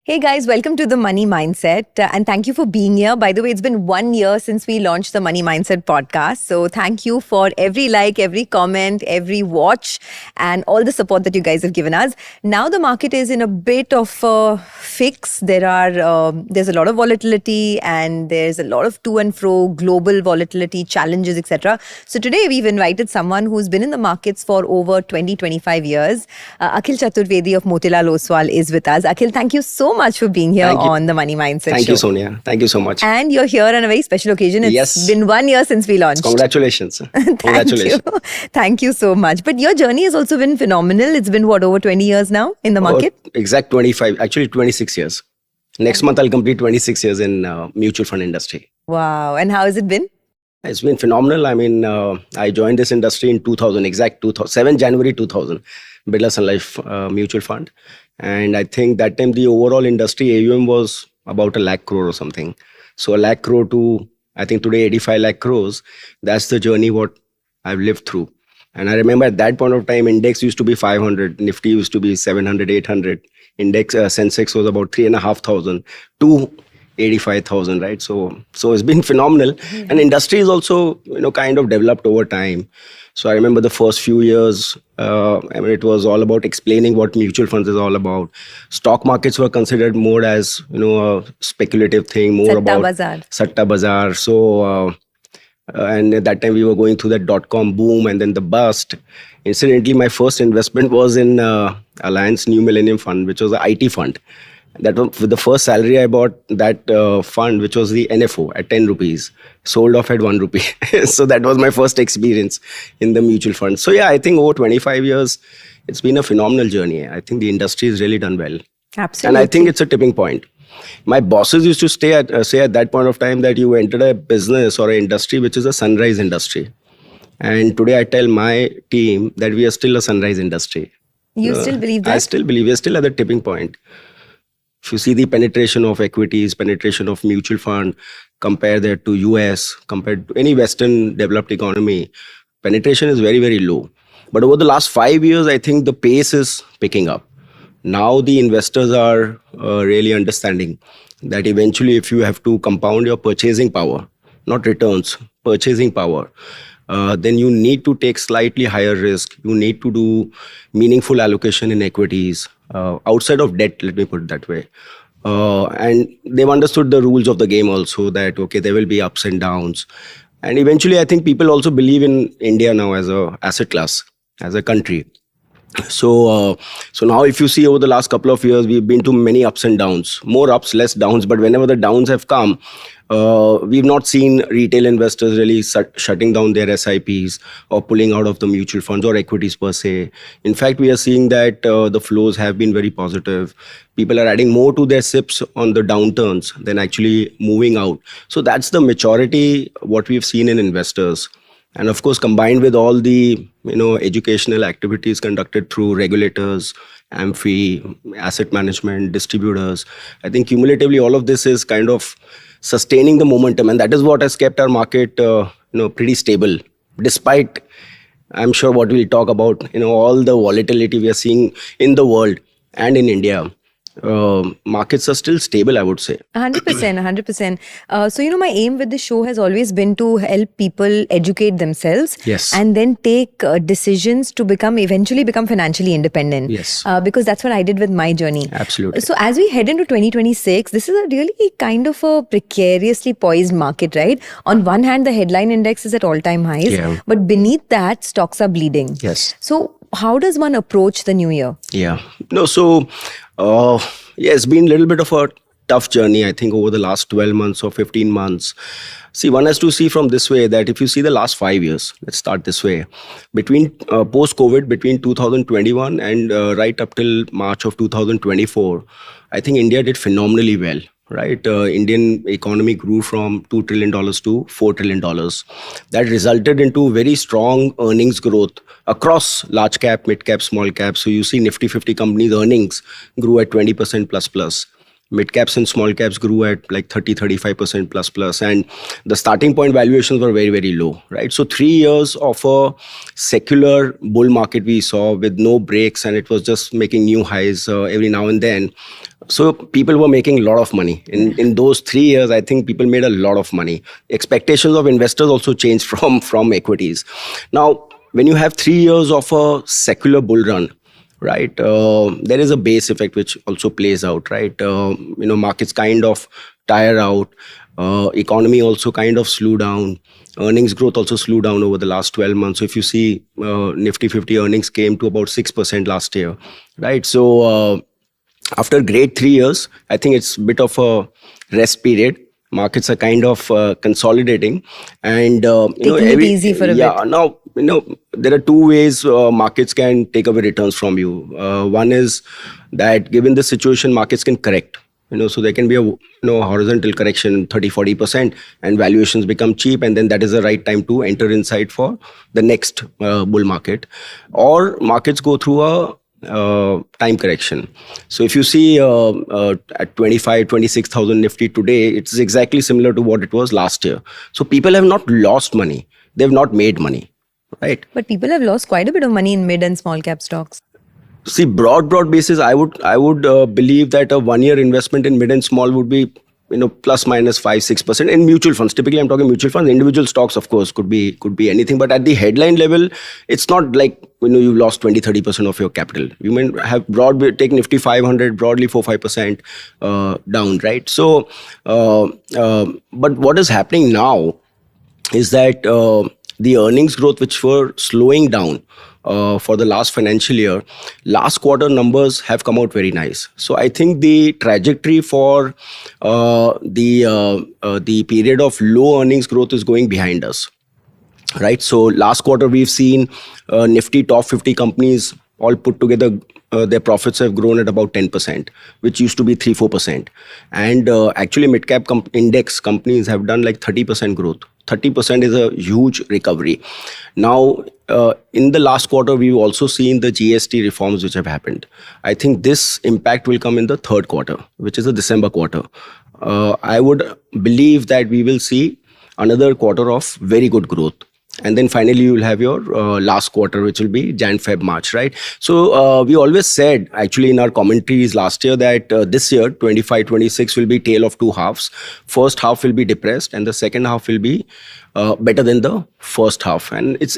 Hey guys, welcome to the Money Mindset and thank you for being here. By the way, it's been 1 year since we launched the Money Mindset podcast. So thank you for every like, every comment, every watch and all the support that you guys have given us. Now the market is in a bit of a fix. There's a lot of volatility and there's a lot of to and fro, global volatility, challenges, etc. So today we've invited someone who's been in the markets for over 25 years. Akhil Chaturvedi of Motilal Oswal is with us. Akhil, thank you so much for being here on the Money Mindset Thank show. you, Sonia. Thank you so much. And you're here on a very special occasion. It's been 1 year since we launched. Congratulations. Congratulations. Thank you. Thank you so much. But your journey has also been phenomenal. It's been over 20 years now in the market? Exact 25, actually 26 years. Next month I'll complete 26 years in mutual fund industry. Wow. And how has it been? It's been phenomenal. I mean, I joined this industry in 2000, 7 January 2000, Birla Sun Life Mutual Fund. And I think that time the overall industry AUM was about 1 lakh crore or something. So 1 lakh crore to, I think today 85 lakh crores. That's the journey what I've lived through. And I remember at that point of time, index used to be 500, Nifty used to be 700, 800. Index Sensex was about 3,500 to 85,000, right? So it's been phenomenal. Mm-hmm. And industry is also, kind of developed over time. So I remember the first few years, it was all about explaining what mutual funds is all about. Stock markets were considered more as, a speculative thing, more about Satta Bazaar. So, and at that time we were going through that dot-com boom and then the bust. Incidentally, my first investment was in Alliance New Millennium Fund, which was an IT fund. That was with the first salary I bought that fund, which was the NFO at 10 rupees, sold off at 1 rupee. So that was my first experience in the mutual fund. So yeah, I think over 25 years, it's been a phenomenal journey. I think the industry has really done well. Absolutely. And I think it's a tipping point. My bosses used to say at that point of time that you entered a business or an industry which is a sunrise industry. And today I tell my team that we are still a sunrise industry. You still believe that? I still believe we're still at the tipping point. If you see the penetration of equities, penetration of mutual fund, compare that to US, compared to any Western developed economy, penetration is very, very low. But over the last 5 years, I think the pace is picking up. Now the investors are really understanding that eventually if you have to compound your purchasing power, not returns, purchasing power, then you need to take slightly higher risk. You need to do meaningful allocation in equities, outside of debt, let me put it that way. And they've understood the rules of the game also that, okay, there will be ups and downs. And eventually, I think people also believe in India now as a asset class, as a country. So now if you see over the last couple of years, we've been to many ups and downs, more ups, less downs. But whenever the downs have come, we've not seen retail investors really shutting down their SIPs or pulling out of the mutual funds or equities per se. In fact, we are seeing that the flows have been very positive. People are adding more to their SIPs on the downturns than actually moving out. So that's the maturity, what we've seen in investors. And of course, combined with all the educational activities conducted through regulators, AMFI, asset management, distributors, I think cumulatively all of this is kind of sustaining the momentum, and that is what has kept our market pretty stable, despite, I'm sure, what we'll talk about, all the volatility we are seeing in the world and in India. Markets are still stable, I would say. 100%, 100%. So, my aim with the show has always been to help people educate themselves. Yes. And then take decisions to eventually become financially independent. Yes. Because that's what I did with my journey. Absolutely. So as we head into 2026, this is a really kind of a precariously poised market, right? On one hand, the headline index is at all-time highs. Yeah. But beneath that, stocks are bleeding. Yes. So how does one approach the new year? Yeah. No, so... it's been a little bit of a tough journey, I think, over the last 12 months or 15 months. See, one has to see from this way that if you see the last 5 years, let's start this way, between post-COVID, between 2021 and right up till March of 2024, I think India did phenomenally well. Right, Indian economy grew from $2 trillion to $4 trillion. That resulted into very strong earnings growth across large cap, mid cap, small cap. So you see Nifty 50 companies' earnings grew at 20% plus. Mid caps and small caps grew at like 30-35% plus. And the starting point valuations were very, very low. Right. So 3 years of a secular bull market we saw with no breaks, and it was just making new highs every now and then. So people were making a lot of money in those 3 years. I think people made a lot of money. Expectations of investors also changed from equities. Now, when you have 3 years of a secular bull run, right, there is a base effect which also plays out, right? Markets kind of tire out. Economy also kind of slew down. Earnings growth also slew down over the last 12 months. So if you see, Nifty 50 earnings came to about 6% last year, right? So after great 3 years, I think it's a bit of a rest period. Markets are kind of consolidating, and Taking it easy for a bit. Now there are two ways markets can take away returns from you. One is that given the situation, markets can correct. So there can be a horizontal correction 30-40%, and valuations become cheap, and then that is the right time to enter inside for the next bull market. Or markets go through a time correction. So if you see at 26,000 Nifty today, it's exactly similar to what it was last year. So people have not lost money, they've not made money, right? But people have lost quite a bit of money in mid and small cap stocks. See, broad basis, I would believe that a 1 year investment in mid and small would be plus minus 5-6% in mutual funds. Typically, I'm talking mutual funds. Individual stocks, of course, could be anything. But at the headline level, it's not like you've lost 20-30% of your capital. You may have take Nifty 500 broadly 4-5% down, right? So, but what is happening now is that the earnings growth, which were slowing down for the last financial year, last quarter numbers have come out very nice. So I think the trajectory for the period of low earnings growth is going behind us, right? So last quarter we've seen Nifty top 50 companies all put together, their profits have grown at about 10%, which used to be 3-4%. And actually mid-cap index companies have done like 30% growth. 30% is a huge recovery. Now, in the last quarter, we've also seen the GST reforms which have happened. I think this impact will come in the third quarter, which is the December quarter. I would believe that we will see another quarter of very good growth. And then finally, you will have your last quarter, which will be Jan, Feb, March, right? So we always said, actually, in our commentaries last year, that this year, 25-26 will be tale of two halves. First half will be depressed, and the second half will be better than the first half. And it's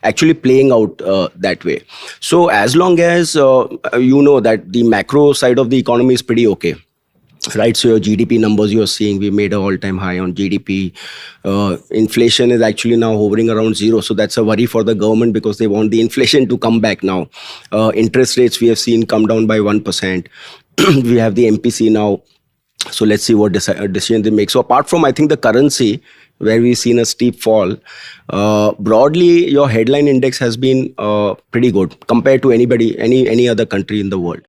actually playing out that way. So as long as that the macro side of the economy is pretty okay, right? So your GDP numbers you're seeing, we made an all-time high on GDP. Inflation is actually now hovering around 0. So that's a worry for the government because they want the inflation to come back now. Interest rates we have seen come down by 1%. We have the MPC now. So let's see what decision they make. So apart from, I think, the currency, where we've seen a steep fall, broadly, your headline index has been pretty good compared to any other country in the world.